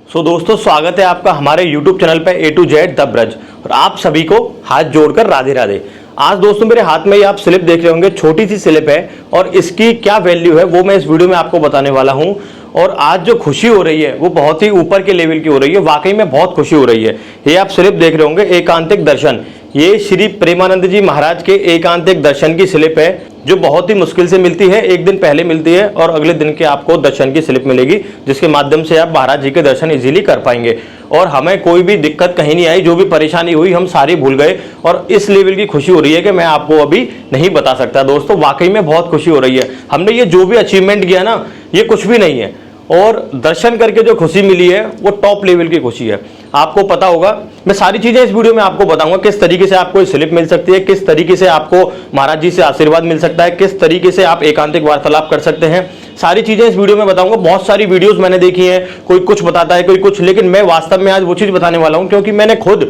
दोस्तों स्वागत है आपका हमारे YouTube चैनल पे A to Z the Braj और आप सभी को हाथ जोड़कर राधे राधे। आज दोस्तों मेरे हाथ में ये आप स्लिप देख रहे होंगे, छोटी सी स्लिप है और इसकी क्या वैल्यू है वो मैं इस वीडियो में आपको बताने वाला हूं। और आज जो खुशी हो रही है वो बहुत ही ऊपर के लेवल की हो रही है, वाकई में बहुत खुशी हो रही है। ये आप स्लिप देख रहे होंगे एकांतिक दर्शन, ये श्री प्रेमानंद जी महाराज के एकांतिक दर्शन की स्लिप है जो बहुत ही मुश्किल से मिलती है। एक दिन पहले मिलती है और अगले दिन के आपको दर्शन की स्लिप मिलेगी, जिसके माध्यम से आप महाराज जी के दर्शन इजीली कर पाएंगे। और हमें कोई भी दिक्कत कहीं नहीं आई, जो भी परेशानी हुई हम सारी भूल गए और इस लेवल की खुशी हो रही है कि मैं आपको अभी नहीं बता सकता। दोस्तों वाकई में बहुत खुशी हो रही है। हमने ये जो भी अचीवमेंट किया ना, ये कुछ भी नहीं है और दर्शन करके जो खुशी मिली है वो टॉप लेवल की खुशी है। आपको पता होगा, मैं सारी चीजें इस वीडियो में आपको बताऊंगा, किस तरीके से आपको स्लिप मिल सकती है, किस तरीके से आपको महाराज जी से आशीर्वाद मिल सकता है, किस तरीके से आप एकांतिक वार्तालाप कर सकते हैं। सारी चीजें इस वीडियो में बताऊंगा। बहुत सारी वीडियोस मैंने देखी हैं, कोई कुछ बताता है कोई कुछ, लेकिन मैं वास्तव में आज वो चीज बताने वाला हूं क्योंकि मैंने खुद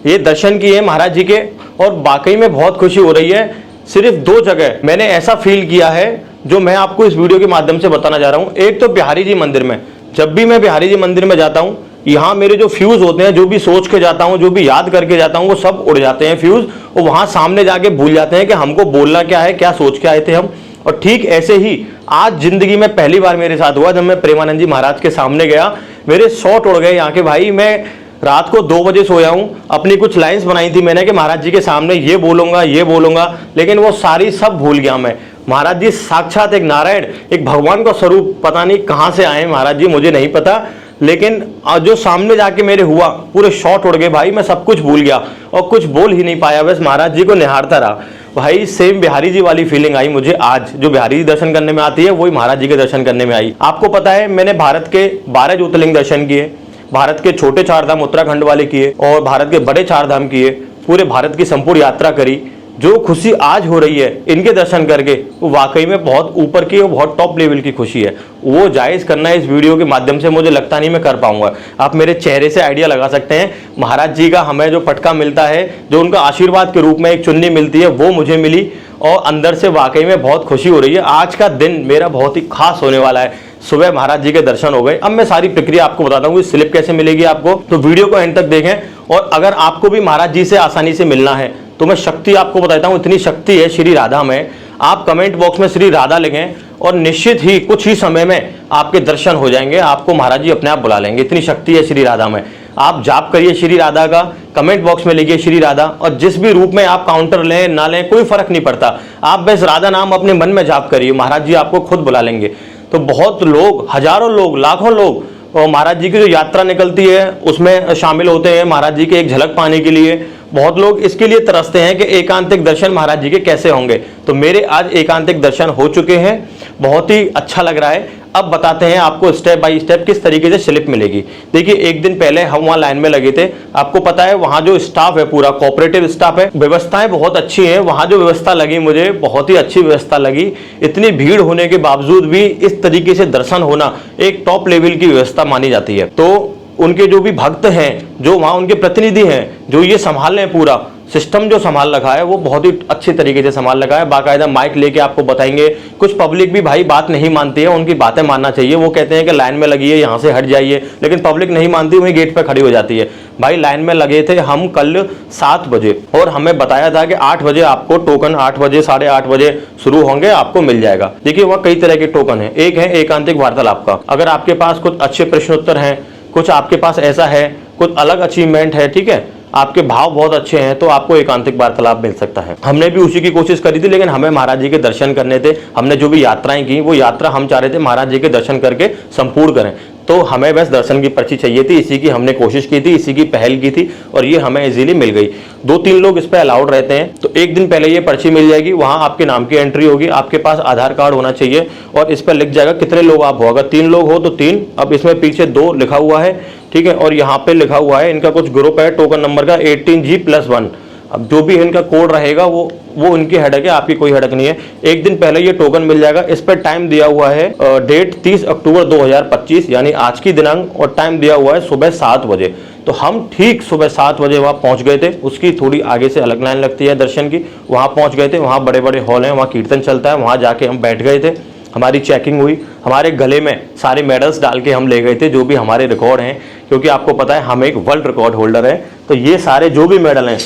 ये दर्शन किए महाराज जी के और वाकई में बहुत खुशी हो रही है। सिर्फ दो जगह मैंने ऐसा फील किया है जो मैं आपको इस वीडियो के माध्यम से बताना जा रहा हूं। एक तो बिहारी जी मंदिर में, जब भी मैं बिहारी जी मंदिर में जाता हूं, यहाँ मेरे जो फ्यूज होते हैं, जो भी सोच के जाता हूँ, जो भी याद करके जाता हूँ, वो सब उड़ जाते हैं फ्यूज और वहां सामने जाके भूल जाते हैं कि हमको बोलना क्या है, क्या सोच के आए थे हम। और ठीक ऐसे ही आज जिंदगी में पहली बार मेरे साथ हुआ, जब मैं प्रेमानंद जी महाराज के सामने गया, मेरे शॉट उड़ गए यहाँ के। भाई मैं रात को 2 बजे सोया हूँ, अपनी कुछ लाइंस बनाई थी मैंने कि महाराज जी के सामने ये बोलूंगा, लेकिन वो सारी सब भूल गया मैं। महाराज जी साक्षात एक नारायण, एक भगवान का स्वरूप, पता नहीं कहाँ से आए महाराज जी, मुझे नहीं पता, लेकिन जो सामने जाके मेरे हुआ, पूरे शॉट उड़ गए भाई। मैं सब कुछ भूल गया और कुछ बोल ही नहीं पाया, बस महाराज जी को निहारता रहा। भाई सेम बिहारी जी वाली फीलिंग आई मुझे आज, जो बिहारी जी दर्शन करने में आती है वही महाराज जी के दर्शन करने में आई। आपको पता है मैंने भारत के 12 ज्योतिर्लिंग दर्शन किए, भारत के छोटे 4 धाम उत्तराखंड वाले किए और भारत के बड़े 4 धाम किए, पूरे भारत की संपूर्ण यात्रा करी। जो खुशी आज हो रही है इनके दर्शन करके, वो वाकई में बहुत ऊपर की और बहुत टॉप लेवल की खुशी है। वो जायज करना इस वीडियो के माध्यम से मुझे लगता नहीं मैं कर पाऊंगा। आप मेरे चेहरे से आइडिया लगा सकते हैं, महाराज जी का हमें जो पटका मिलता है, जो उनका आशीर्वाद के रूप में एक चुन्नी मिलती है, वो मुझे मिली और अंदर से वाकई में बहुत खुशी हो रही है। आज का दिन मेरा बहुत ही खास होने वाला है। सुबह महाराज जी के दर्शन हो गए। अब मैं सारी प्रक्रिया आपको बताता हूँ, स्लिप कैसे मिलेगी आपको, तो वीडियो को एंड तक देखें। और अगर आपको भी महाराज जी से आसानी से मिलना है तो मैं शक्ति आपको बताता हूँ, इतनी शक्ति है श्री राधा में। आप कमेंट बॉक्स में श्री राधा लिखें और निश्चित ही कुछ ही समय में आपके दर्शन हो जाएंगे, आपको महाराज जी अपने आप बुला लेंगे, इतनी शक्ति है श्री राधा में। आप जाप करिए श्री राधा का, कमेंट बॉक्स में लिखिए श्री राधा, और जिस भी रूप में आप काउंटर लें ना लें कोई फर्क नहीं पड़ता, आप बस राधा नाम अपने मन में जाप करिए, महाराज जी आपको खुद बुला लेंगे। तो बहुत लोग, हजारों लोग, लाखों लोग और महाराज जी की जो यात्रा निकलती है उसमें शामिल होते हैं महाराज जी के एक झलक पाने के लिए। बहुत लोग इसके लिए तरसते हैं कि एकांतिक दर्शन महाराज जी के कैसे होंगे। तो मेरे आज एकांतिक दर्शन हो चुके हैं, बहुत ही अच्छा लग रहा है। अब बताते हैं आपको स्टेप बाय स्टेप किस तरीके से स्लिप मिलेगी। देखिए एक दिन पहले हम वहाँ लाइन में लगे थे, आपको पता है वहाँ जो स्टाफ है पूरा कोऑपरेटिव स्टाफ है, व्यवस्थाएं बहुत अच्छी हैं। वहाँ जो व्यवस्था लगी मुझे बहुत ही अच्छी व्यवस्था लगी। इतनी भीड़ होने के बावजूद भी इस तरीके से दर्शन होना एक टॉप लेवल की व्यवस्था मानी जाती है। तो उनके जो भी भक्त हैं, जो वहाँ उनके प्रतिनिधि हैं, जो ये संभाल रहे हैं, पूरा सिस्टम जो संभाल रखा है वो बहुत ही अच्छे तरीके से संभाल रखा है। बाकायदा माइक लेके आपको बताएंगे। कुछ पब्लिक भी भाई बात नहीं मानती है, उनकी बातें मानना चाहिए। वो कहते हैं कि लाइन में लगी है, यहाँ से हट जाइए, लेकिन पब्लिक नहीं मानती, वहीं गेट पे खड़ी हो जाती है। भाई लाइन में लगे थे हम कल 7 बजे और हमें बताया था कि 8 बजे आपको टोकन, 8 बजे 8:30 बजे शुरू होंगे, आपको मिल जाएगा। देखिए वहाँ कई तरह के टोकन है। एक है एकांतिक वार्तालाप का, अगर आपके पास कुछ अच्छे प्रश्न उत्तर हैं, कुछ आपके पास ऐसा है, कुछ अलग अचीवमेंट है, ठीक है, आपके भाव बहुत अच्छे हैं, तो आपको एकांतिक वार्तालाप मिल सकता है। हमने भी उसी की कोशिश करी थी, लेकिन हमें महाराज जी के दर्शन करने थे। हमने जो भी यात्राएं की वो यात्रा हम चाह रहे थे महाराज जी के दर्शन करके संपूर्ण करें, तो हमें बस दर्शन की पर्ची चाहिए थी। इसी की हमने कोशिश की थी, इसी की पहल की थी और ये हमें इजीली मिल गई। 2-3 लोग इस पर अलाउड रहते हैं, तो एक दिन पहले ये पर्ची मिल जाएगी। वहाँ आपके नाम की एंट्री होगी, आपके पास आधार कार्ड होना चाहिए और इस पर लिख जाएगा कितने लोग आप हो। अगर 3 लोग हो तो 3, अब इसमें पीछे 2 लिखा हुआ है, ठीक है, और यहाँ पे लिखा हुआ है इनका कुछ ग्रुप है टोकन नंबर का 18G+1। अब जो भी इनका कोड रहेगा वो उनकी हेडक है, आपकी कोई हेडक नहीं है। एक दिन पहले ये टोकन मिल जाएगा। इस पर टाइम दिया हुआ है डेट 30 अक्टूबर 2025, यानी आज की दिनांक, और टाइम दिया हुआ है सुबह 7 बजे। तो हम ठीक सुबह 7 बजे वहाँ पहुँच गए थे। उसकी थोड़ी आगे से अलग लाइन लगती है दर्शन की, वहाँ पहुँच गए थे। वहाँ बड़े बड़े हॉल हैं, वहाँ कीर्तन चलता है, वहाँ जाके हम बैठ गए थे। हमारी चेकिंग हुई, हमारे गले में सारे मेडल्स डाल के हम ले गए थे, जो भी हमारे रिकॉर्ड हैं क्योंकि आपको पता है हम एक वर्ल्ड रिकॉर्ड होल्डर हैं। तो ये सारे जो भी मेडल हैं,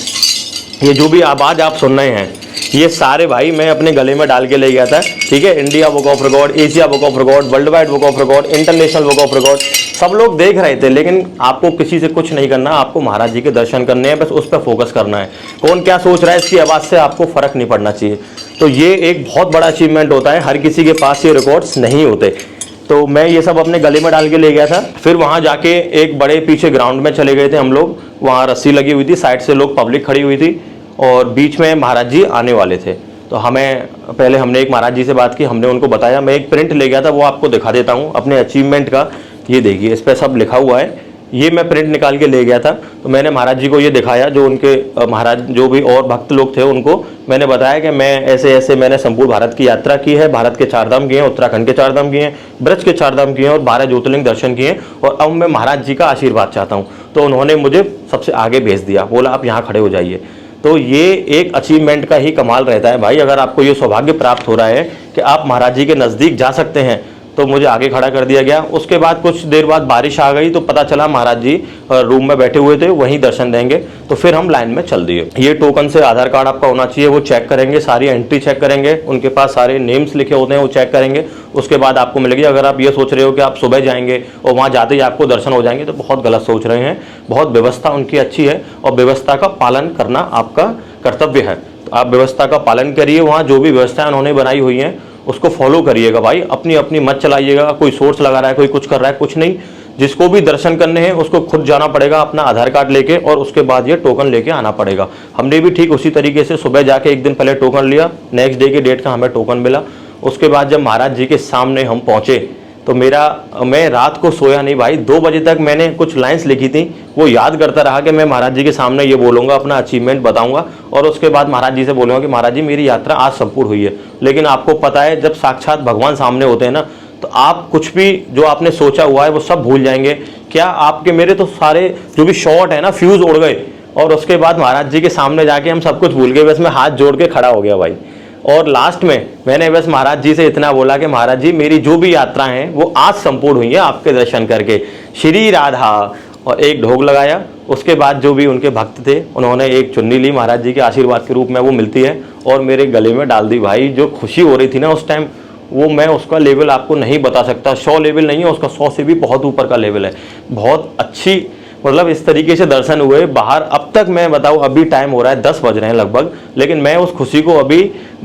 ये जो भी आवाज़ आप सुन रहे हैं, ये सारे भाई मैं अपने गले में डाल के ले गया था। ठीक है, India book of record, Asia book of record, world wide book of record, international book of record, सब लोग देख रहे थे। लेकिन आपको किसी से कुछ नहीं करना, आपको महाराज जी के दर्शन करने हैं, बस उस पर फोकस करना है। कौन क्या सोच रहा है इसकी आवाज़ से आपको फर्क नहीं पड़ना चाहिए। तो ये एक बहुत बड़ा अचीवमेंट होता है, हर किसी के पास ये रिकॉर्ड्स नहीं होते। तो मैं ये सब अपने गले में डाल के ले गया था। फिर वहाँ जाके एक बड़े पीछे ग्राउंड में चले गए थे हम लोग, वहाँ रस्सी लगी हुई थी, साइड से लोग पब्लिक खड़ी हुई थी और बीच में महाराज जी आने वाले थे। तो हमने एक महाराज जी से बात की, हमने उनको बताया। मैं एक प्रिंट ले गया था, वो आपको दिखा देता हूँ अपने अचीवमेंट का। ये देखिए, इस पर सब लिखा हुआ है, ये मैं प्रिंट निकाल के ले गया था। तो मैंने महाराज जी को ये दिखाया, जो उनके महाराज जो भी और भक्त लोग थे उनको मैंने बताया कि मैं ऐसे ऐसे मैंने संपूर्ण भारत की यात्रा की है, भारत के 4 धाम किए हैं, उत्तराखंड के 4 धाम किए हैं, ब्रज के 4 धाम किए हैं और 12 ज्योतिर्लिंग दर्शन किए हैं, और अब मैं महाराज जी का आशीर्वाद चाहता हूँ। तो उन्होंने मुझे सबसे आगे भेज दिया, बोला आप यहाँ खड़े हो जाइए। तो ये एक अचीवमेंट का ही कमाल रहता है भाई। अगर आपको ये सौभाग्य प्राप्त हो रहा है कि आप महाराज जी के नज़दीक जा सकते हैं, तो मुझे आगे खड़ा कर दिया गया। उसके बाद कुछ देर बाद बारिश आ गई, तो पता चला महाराज जी रूम में बैठे हुए थे, वहीं दर्शन देंगे। तो फिर हम लाइन में चल दिए। ये टोकन से आधार कार्ड आपका होना चाहिए, वो चेक करेंगे, सारी एंट्री चेक करेंगे, उनके पास सारे नेम्स लिखे होते हैं, वो चेक करेंगे। उसके बाद आपको मिलेगी। अगर आप ये सोच रहे हो कि आप सुबह जाएंगे और वहाँ जाते ही आपको दर्शन हो जाएंगे, तो बहुत गलत सोच रहे हैं। बहुत व्यवस्था उनकी अच्छी है और व्यवस्था का पालन करना आपका कर्तव्य है। तो आप व्यवस्था का पालन करिए, वहाँ जो भी व्यवस्थाएं उन्होंने बनाई हुई हैं उसको फॉलो करिएगा भाई। अपनी अपनी मत चलाइएगा, कोई सोर्स लगा रहा है, कोई कुछ कर रहा है, कुछ नहीं। जिसको भी दर्शन करने हैं उसको खुद जाना पड़ेगा अपना आधार कार्ड लेके, और उसके बाद ये टोकन लेके आना पड़ेगा। हमने भी ठीक उसी तरीके से सुबह जाके एक दिन पहले टोकन लिया, नेक्स्ट डे के डेट का हमें टोकन मिला। उसके बाद जब महाराज जी के सामने हम पहुंचे, तो मैं रात को सोया नहीं भाई। 2 बजे तक मैंने कुछ लाइंस लिखी थी, वो याद करता रहा कि मैं महाराज जी के सामने ये बोलूँगा, अपना अचीवमेंट बताऊँगा, और उसके बाद महाराज जी से बोलूँगा कि महाराज जी मेरी यात्रा आज संपूर्ण हुई है। लेकिन आपको पता है, जब साक्षात भगवान सामने होते हैं ना, तो आप कुछ भी जो आपने सोचा हुआ है वो सब भूल जाएंगे। क्या आपके मेरे तो सारे जो भी शॉट है ना, फ्यूज़ उड़ गए। और उसके बाद महाराज जी के सामने जाके हम सब कुछ भूल गए। बस मैं हाथ जोड़ के खड़ा हो गया भाई। और लास्ट में मैंने बस महाराज जी से इतना बोला कि महाराज जी मेरी जो भी यात्रा है वो आज संपूर्ण हुई है आपके दर्शन करके, श्री राधा। और एक ढोग लगाया। उसके बाद जो भी उनके भक्त थे उन्होंने एक चुन्नी ली, महाराज जी के आशीर्वाद के रूप में वो मिलती है, और मेरे गले में डाल दी भाई। जो खुशी हो रही थी ना उस टाइम, वो मैं उसका लेवल आपको नहीं बता सकता। 100 लेवल नहीं है उसका, 100 से भी बहुत ऊपर का लेवल है। बहुत अच्छी, मतलब इस तरीके से दर्शन हुए बाहर। अब तक मैं बताऊं, अभी टाइम हो रहा है 10 बज रहे हैं लगभग, लेकिन मैं उस खुशी को अभी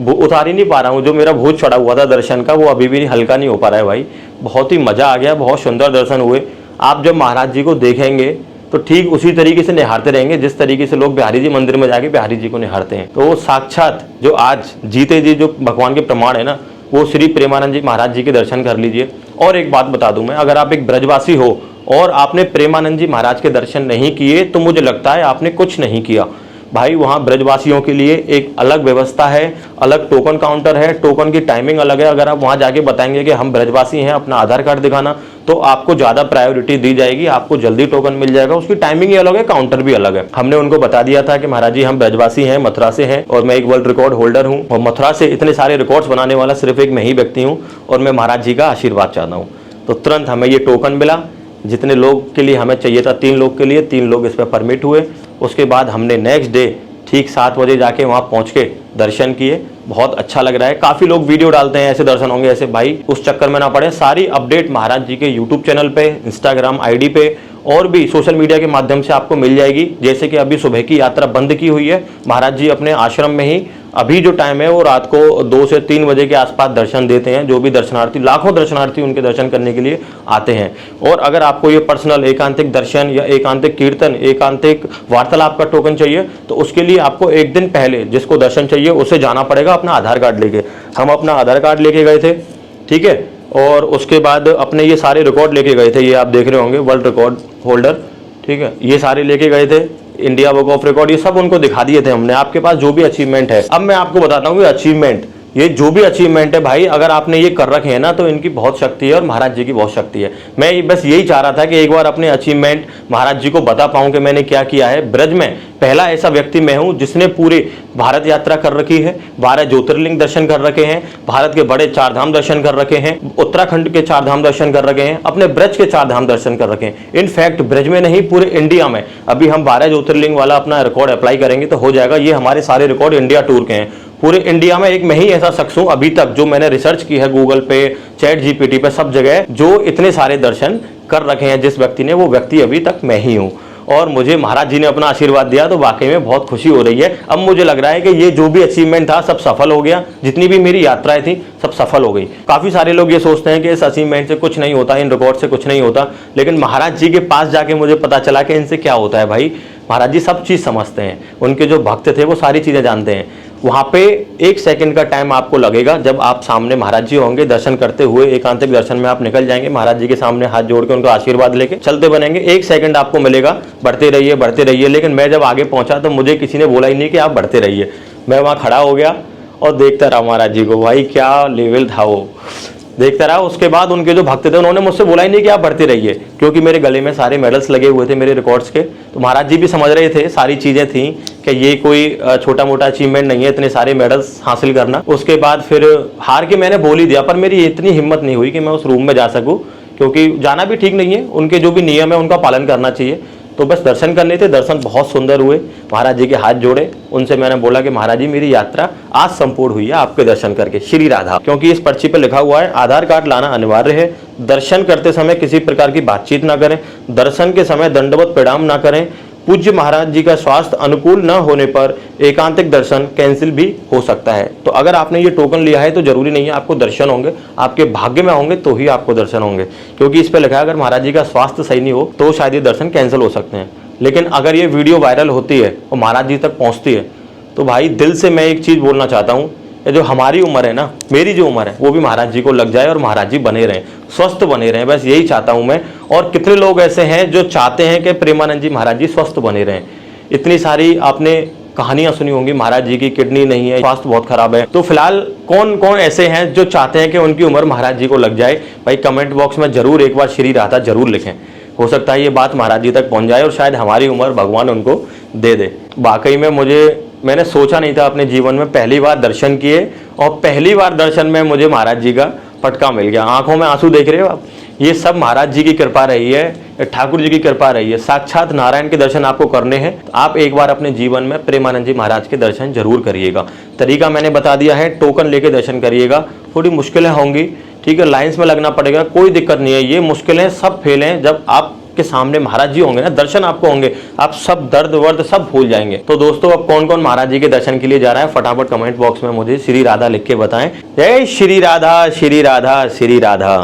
उतार ही नहीं पा रहा हूं। जो मेरा भूत चढ़ा हुआ था दर्शन का, वो अभी भी हल्का नहीं हो पा रहा है भाई। बहुत ही मजा आ गया, बहुत सुंदर दर्शन हुए। आप जब महाराज जी को देखेंगे तो ठीक उसी तरीके से निहारते रहेंगे जिस तरीके से लोग बिहारी जी मंदिर में जाके बिहारी जी को निहारते हैं। तो वो साक्षात जो आज जीते जी जो भगवान के प्रमाण है ना, वो श्री प्रेमानंद जी महाराज जी के दर्शन कर लीजिए। और एक बात बता दूं मैं, अगर आप एक ब्रजवासी हो और आपने प्रेमानंद जी महाराज के दर्शन नहीं किए, तो मुझे लगता है आपने कुछ नहीं किया भाई। वहाँ ब्रजवासियों के लिए एक अलग व्यवस्था है, अलग टोकन काउंटर है, टोकन की टाइमिंग अलग है। अगर आप वहाँ जाके बताएंगे कि हम ब्रजवासी हैं, अपना आधार कार्ड दिखाना, तो आपको ज़्यादा प्रायोरिटी दी जाएगी, आपको जल्दी टोकन मिल जाएगा। उसकी टाइमिंग ही अलग है, काउंटर भी अलग है। हमने उनको बता दिया था कि महाराज जी हम ब्रजवासी हैं, मथुरा से हैं, और मैं एक वर्ल्ड रिकॉर्ड होल्डर हूँ, और मथुरा से इतने सारे रिकॉर्ड्स बनाने वाला सिर्फ एक मैं ही व्यक्ति हूँ, और मैं महाराज जी का आशीर्वाद चाहता हूँ। तो तुरंत हमें ये टोकन मिला। जितने लोग के लिए हमें चाहिए था, 3 लोग के लिए, 3 लोग इस पर परमिट हुए। उसके बाद हमने नेक्स्ट डे ठीक 7 बजे जाके वहाँ पहुँच के दर्शन किए। बहुत अच्छा लग रहा है। काफ़ी लोग वीडियो डालते हैं ऐसे दर्शन होंगे ऐसे, भाई उस चक्कर में ना पड़े। सारी अपडेट महाराज जी के यूट्यूब चैनल पे, इंस्टाग्राम आईडी पे और भी सोशल मीडिया के माध्यम से आपको मिल जाएगी। जैसे कि अभी सुबह की यात्रा बंद की हुई है, महाराज जी अपने आश्रम में ही अभी जो टाइम है वो रात को 2 से 3 बजे के आसपास दर्शन देते हैं। जो भी दर्शनार्थी, लाखों दर्शनार्थी उनके दर्शन करने के लिए आते हैं। और अगर आपको ये पर्सनल एकांतिक दर्शन या एकांतिक कीर्तन, एकांतिक वार्तालाप का टोकन चाहिए, तो उसके लिए आपको एक दिन पहले जिसको दर्शन चाहिए उसे जाना पड़ेगा अपना आधार कार्ड लेके। हम अपना आधार कार्ड लेके गए थे, ठीक है, और उसके बाद अपने ये सारे रिकॉर्ड लेके गए थे। ये आप देख रहे होंगे वर्ल्ड रिकॉर्ड होल्डर, ठीक है, ये सारे लेके गए थे, इंडिया बुक ऑफ रिकॉर्ड, ये सब उनको दिखा दिए थे हमने। आपके पास जो भी अचीवमेंट है, अब मैं आपको बताता हूँ कि अचीवमेंट ये जो भी अचीवमेंट है भाई, अगर आपने ये कर रखे हैं ना तो इनकी बहुत शक्ति है और महाराज जी की बहुत शक्ति है। मैं बस यही चाह रहा था कि एक बार अपने अचीवमेंट महाराज जी को बता पाऊं कि मैंने क्या किया है। ब्रज में पहला ऐसा व्यक्ति मैं हूं जिसने पूरे भारत यात्रा कर रखी है, 12 ज्योतिर्लिंग दर्शन कर रखे हैं, भारत के बड़े 4 धाम दर्शन कर रखे हैं, उत्तराखंड के 4 धाम दर्शन कर रखे हैं, अपने ब्रज के 4 धाम दर्शन कर रखे हैं। इनफैक्ट ब्रज में नहीं, पूरे इंडिया में अभी हम 12 ज्योतिर्लिंग वाला अपना रिकॉर्ड अप्लाई करेंगे तो हो जाएगा। ये हमारे सारे रिकॉर्ड इंडिया टूर के हैं। पूरे इंडिया में एक मैं ही ऐसा शख्स हूं अभी तक, जो मैंने रिसर्च की है गूगल पे, चैट जीपीटी पे, सब जगह, जो इतने सारे दर्शन कर रखे हैं। जिस व्यक्ति ने, वो व्यक्ति अभी तक मैं ही हूं। और मुझे महाराज जी ने अपना आशीर्वाद दिया तो वाकई में बहुत खुशी हो रही है। अब मुझे लग रहा है कि ये जो भी अचीवमेंट था सब सफल हो गया, जितनी भी मेरी यात्राएं थी सब सफल हो गई। काफी सारे लोग ये सोचते हैं कि इस अचीवमेंट से कुछ नहीं होता, इन रिकॉर्ड से कुछ नहीं होता, लेकिन महाराज जी के पास जाके मुझे पता चला कि इनसे क्या होता है भाई। महाराज जी सब चीज समझते हैं, उनके जो भक्त थे वो सारी चीजें जानते हैं। वहां पे 1 सेकंड का टाइम आपको लगेगा, जब आप सामने महाराज जी होंगे दर्शन करते हुए, एकांतिक दर्शन में आप निकल जाएंगे, महाराज जी के सामने हाथ जोड़ के उनका आशीर्वाद लेके चलते बनेंगे। 1 सेकंड आपको मिलेगा, बढ़ते रहिए बढ़ते रहिए। लेकिन मैं जब आगे पहुंचा तो मुझे किसी ने बोला ही नहीं कि आप बढ़ते रहिए। मैं वहां खड़ा हो गया और देखता रहा महाराज जी को। भाई क्या लेवल था वो, देखता रहा। उसके बाद उनके जो भक्त थे उन्होंने मुझसे बोला ही नहीं कि आप बढ़ते रहिए, क्योंकि मेरे गले में सारे मेडल्स लगे हुए थे मेरे रिकॉर्ड्स के। तो महाराज जी भी समझ रहे थे, सारी चीजें थी कि ये कोई छोटा मोटा अचीवमेंट नहीं है इतने सारे मेडल्स हासिल करना। उसके बाद फिर हार के मैंने बोल ही दिया, पर मेरी इतनी हिम्मत नहीं हुई कि मैं उस रूम में जा सकूं, क्योंकि जाना भी ठीक नहीं है। उनके जो भी नियम है उनका पालन करना चाहिए। तो बस दर्शन करने थे, दर्शन बहुत सुंदर हुए। महाराज जी के हाथ जोड़े, उनसे मैंने बोला कि महाराज जी मेरी यात्रा आज संपूर्ण हुई है आपके दर्शन करके, श्री राधा। क्योंकि इस पर्ची पर लिखा हुआ है आधार कार्ड लाना अनिवार्य है, दर्शन करते समय किसी प्रकार की बातचीत ना करें, दर्शन के समय दंडवत प्रणाम ना करें, पूज्य महाराज जी का स्वास्थ्य अनुकूल न होने पर एकांतिक दर्शन कैंसिल भी हो सकता है। तो अगर आपने ये टोकन लिया है तो जरूरी नहीं है आपको दर्शन होंगे, आपके भाग्य में होंगे तो ही आपको दर्शन होंगे। क्योंकि इस पे लिखा है अगर महाराज जी का स्वास्थ्य सही नहीं हो तो शायद ये दर्शन कैंसिल हो सकते हैं। लेकिन अगर ये वीडियो वायरल होती है और महाराज जी तक पहुंचती है तो भाई दिल से मैं एक चीज बोलना चाहता हूँ, जो हमारी उम्र है ना, मेरी जो उम्र है वो भी महाराज जी को लग जाए और महाराज जी बने रहें, स्वस्थ बने रहें। बस यही चाहता हूं मैं। और कितने लोग ऐसे हैं जो चाहते हैं कि प्रेमानंद जी महाराज जी स्वस्थ बने रहें। इतनी सारी आपने कहानियां सुनी होंगी, महाराज जी की किडनी नहीं है, स्वास्थ्य बहुत खराब है। तो फिलहाल कौन कौन ऐसे हैं जो चाहते हैं कि उनकी उम्र महाराज जी को लग जाए? भाई कमेंट बॉक्स में जरूर एक बार श्री राधा जरूर लिखें। हो सकता है ये बात महाराज जी तक पहुंच जाए और शायद हमारी उम्र भगवान उनको दे दे। वाकई में मैंने सोचा नहीं था अपने जीवन में, पहली बार दर्शन किए और पहली बार दर्शन में मुझे महाराज जी का फटका मिल गया। आंखों में आंसू देख रहे हो आप, ये सब महाराज जी की कृपा रही है, ठाकुर जी की कृपा रही है। साक्षात नारायण के दर्शन आपको करने हैं तो आप एक बार अपने जीवन में प्रेमानंद जी महाराज के दर्शन जरूर करिएगा। तरीका मैंने बता दिया है, टोकन लेके दर्शन करिएगा। थोड़ी मुश्किलें होंगी, ठीक है, लाइन्स में लगना पड़ेगा, कोई दिक्कत नहीं है। ये मुश्किलें सब फेल हैं जब आप के सामने महाराज जी होंगे ना, दर्शन आपको होंगे, आप सब दर्द वर्द सब भूल जाएंगे। तो दोस्तों अब कौन कौन महाराज जी के दर्शन के लिए जा रहा है फटाफट कमेंट बॉक्स में मुझे श्री राधा लिख के बताएं। जय श्री राधा श्री राधा श्री राधा।